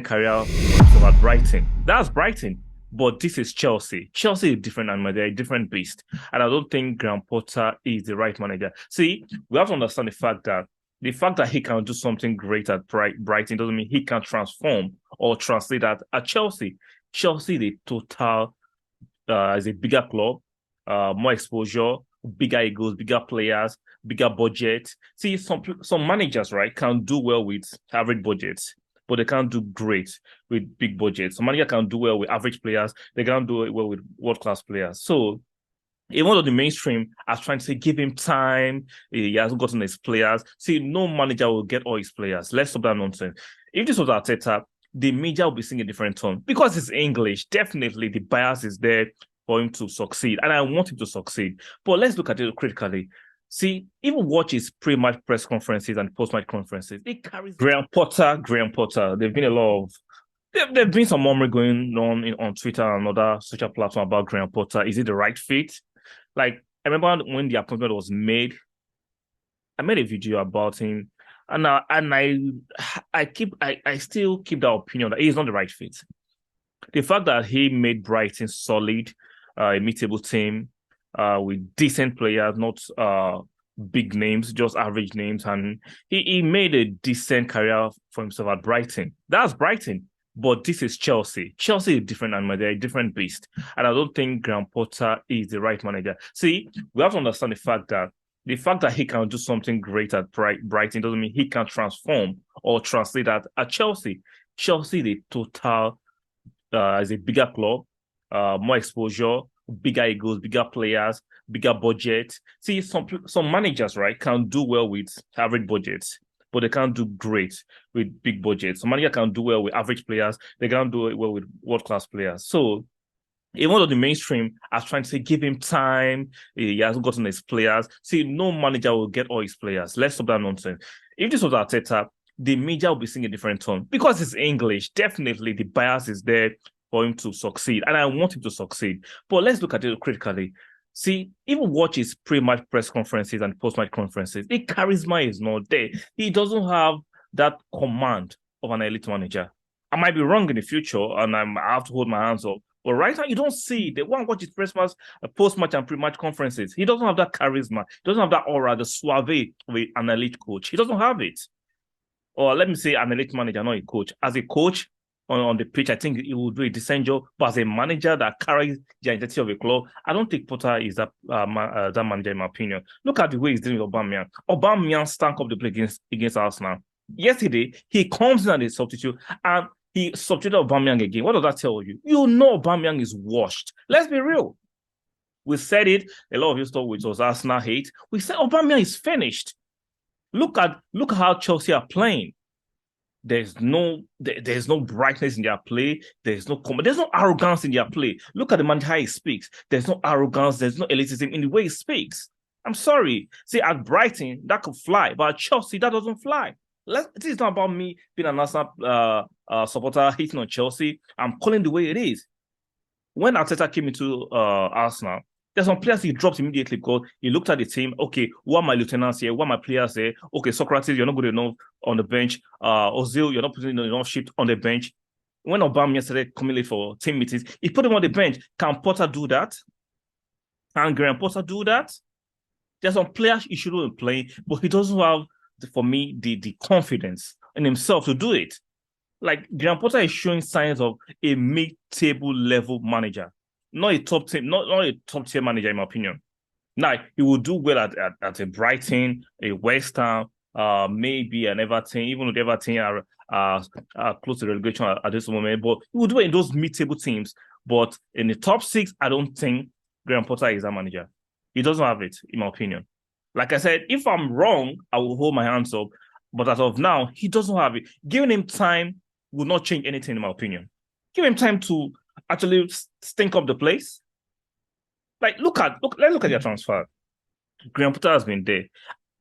career so at Brighton. That's Brighton. But this is Chelsea. Chelsea is different animal. They're a different beast. And I don't think Graham Potter is the right manager. See, we have to understand the fact that he can do something great at Brighton doesn't mean he can transform or translate that at Chelsea. Chelsea, the total is a bigger club, more exposure, bigger egos, bigger players, bigger budget. See, some managers, right, can do well with average budgets, but they can't do great with big budgets. Some manager can do well with average players, they can't do it well with world-class players. So even though the mainstream are trying to say give him time, he hasn't gotten his players. See, no manager will get all his players. Let's stop that nonsense. If this was Arteta, the media will be singing a different tone because it's English. Definitely, the bias is there for him to succeed, and I want him to succeed. But let's look at it critically. See, even watch his pre-match press conferences and post-match conferences. It carries Graham Potter. Graham Potter. There've been a lot of there've been some murmuring going on Twitter and other social platforms about Graham Potter. Is it the right fit? Like, I remember when the appointment was made, I made a video about him, and I still keep that opinion that he's not the right fit. The fact that he made Brighton solid, a mid-table team, with decent players, not big names, just average names, and he made a decent career for himself at Brighton. That's Brighton. But this is Chelsea. Chelsea is different animal. They're a different beast. And I don't think Graham Potter is the right manager. See, we have to understand the fact that he can do something great at Brighton doesn't mean he can transform or translate that at Chelsea. Chelsea, the total is a bigger club, more exposure, bigger egos, bigger players, bigger budget. See, some managers, right, can do well with average budgets, but they can't do great with big budgets. Some manager can do well with average players, they can't do it well with world-class players. So even though the mainstream are trying to say give him time, he hasn't gotten his players. See, no manager will get all his players. Let's stop that nonsense. If this was Arteta, the media will be singing a different tone because it's English. Definitely, the bias is there for him to succeed, and I want him to succeed. But let's look at it critically. See, even watch his pre-match press conferences and post-match conferences. The charisma is not there. He doesn't have that command of an elite manager. I might be wrong in the future, and I have to hold my hands up. But right now, you don't see. They want to watch his press match, post-match, and pre-match conferences. He doesn't have that charisma. He doesn't have that aura, the suave with an elite coach. He doesn't have it. Or let me say, an elite manager, not a coach. As a coach, on the pitch, I think he will do a decent job. But as a manager that carries the identity of a club, I don't think Potter is that manager, in my opinion. Look at the way he's dealing with Aubameyang. Aubameyang stank up the play against Arsenal. Yesterday, he comes in as a substitute and he substituted Aubameyang again. What does that tell you? You know Aubameyang is washed. Let's be real. We said it. A lot of you thought it was Arsenal hate. We said Aubameyang is finished. Look how Chelsea are playing. There's no brightness in their play. There's no arrogance in their play. Look at the man how he speaks. There's no arrogance. There's no elitism in the way he speaks. I'm sorry. See, at Brighton that could fly, but at Chelsea that doesn't fly. This is not about me being an Arsenal supporter hating on Chelsea. I'm calling the way it is. When Arteta came into Arsenal, there's some players he dropped immediately because he looked at the team. Okay, what are my lieutenants here? What are my players here? Okay, Socrates, you're not good enough on the bench. Ozil, you're not putting enough shift on the bench. When Aubameyang started coming late for team meetings, he put him on the bench. Can Potter do that? Can Graham Potter do that? There's some players he shouldn't play, but he doesn't have, for me, the confidence in himself to do it. Like, Graham Potter is showing signs of a mid-table level manager. Not a top team, not a top tier manager, in my opinion. Now, he will do well at a Brighton, a West Ham, maybe an Everton, even with Everton are close to relegation at this moment. But he will do it in those mid-table teams. But in the top six, I don't think Graham Potter is a manager. He doesn't have it, in my opinion. Like I said, if I'm wrong, I will hold my hands up. But as of now, he doesn't have it. Giving him time will not change anything, in my opinion. Give him time to actually stink up the place. Like, let's look at their transfer. Graham Potter has been there.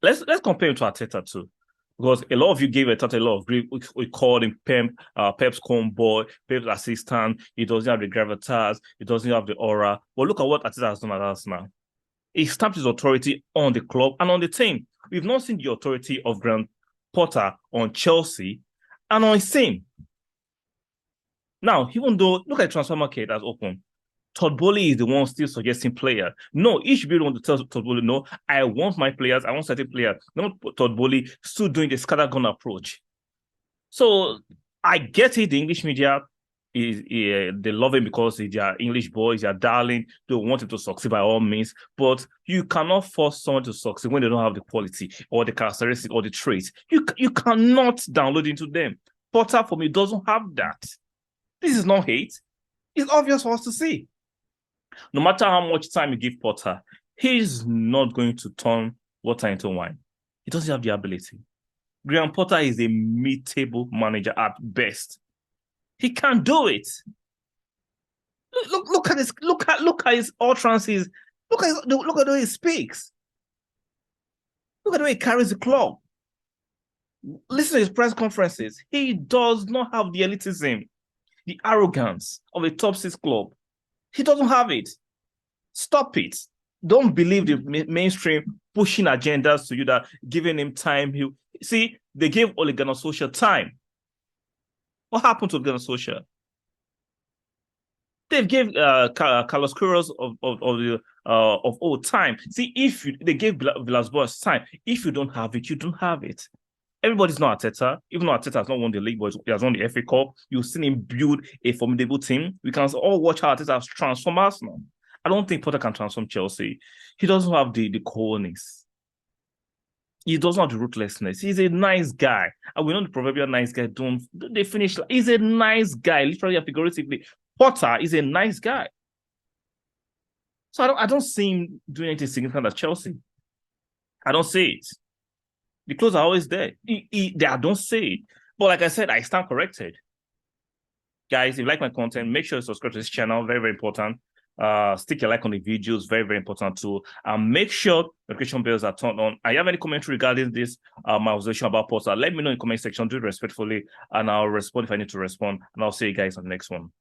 Let's compare him to Arteta too, because a lot of you gave Arteta a lot of grief. We called him Pep's homeboy, Pep's assistant. He doesn't have the gravitas. He doesn't have the aura. But look at what Arteta has done at Arsenal. He stamped his authority on the club and on the team. We've not seen the authority of Graham Potter on Chelsea and on his team. Now, even though look at the transfer market that's open, Todd Bowley is the one still suggesting player. No, he should be the one to tell Todd Bowley, no, I want my players, I want certain players. Not Todd Bowley still doing the scattergun approach. So I get it. The English media is they love him because he's their English boy, he's their darling. They want him to succeed by all means, but you cannot force someone to succeed when they don't have the quality or the characteristics or the traits. You cannot download into them. Potter for me doesn't have that. This is not hate. It's obvious for us to see. No matter how much time you give Potter, he's not going to turn water into wine. He doesn't have the ability. Graham Potter is a mid-table manager at best. He can't do it. Look at his utterances. Look at the way he speaks. Look at the way he carries the club. Listen to his press conferences. He does not have the elitism, the arrogance of a top six club. He doesn't have it. Stop it. Don't believe the mainstream pushing agendas to you that giving him time. See, they gave Ole Gunnar Solskjaer time. What happened to Ole Gunnar Solskjaer? They gave Carlos Queiroz of old time. See, if they gave Villas-Boas time, if you don't have it, you don't have it. Everybody's not Arteta. Even though Arteta has not won the league, but he has won the FA Cup. You've seen him build a formidable team. We can all watch how Arteta has transformed Arsenal. I don't think Potter can transform Chelsea. He doesn't have the coolness. He doesn't have the ruthlessness. He's a nice guy. And we know the proverbial nice guy they finish. He's a nice guy, literally and figuratively. Potter is a nice guy. So I don't see him doing anything significant at Chelsea. I don't see it. The clothes are always there. I don't see it. But like I said, I stand corrected. Guys, if you like my content, make sure you subscribe to this channel. Very, very important. Stick your like on the videos, very, very important too. And make sure notification bells are turned on. I have any commentary regarding this, my observation about Potter, let me know in the comment section. Do it respectfully, and I'll respond if I need to respond. And I'll see you guys on the next one.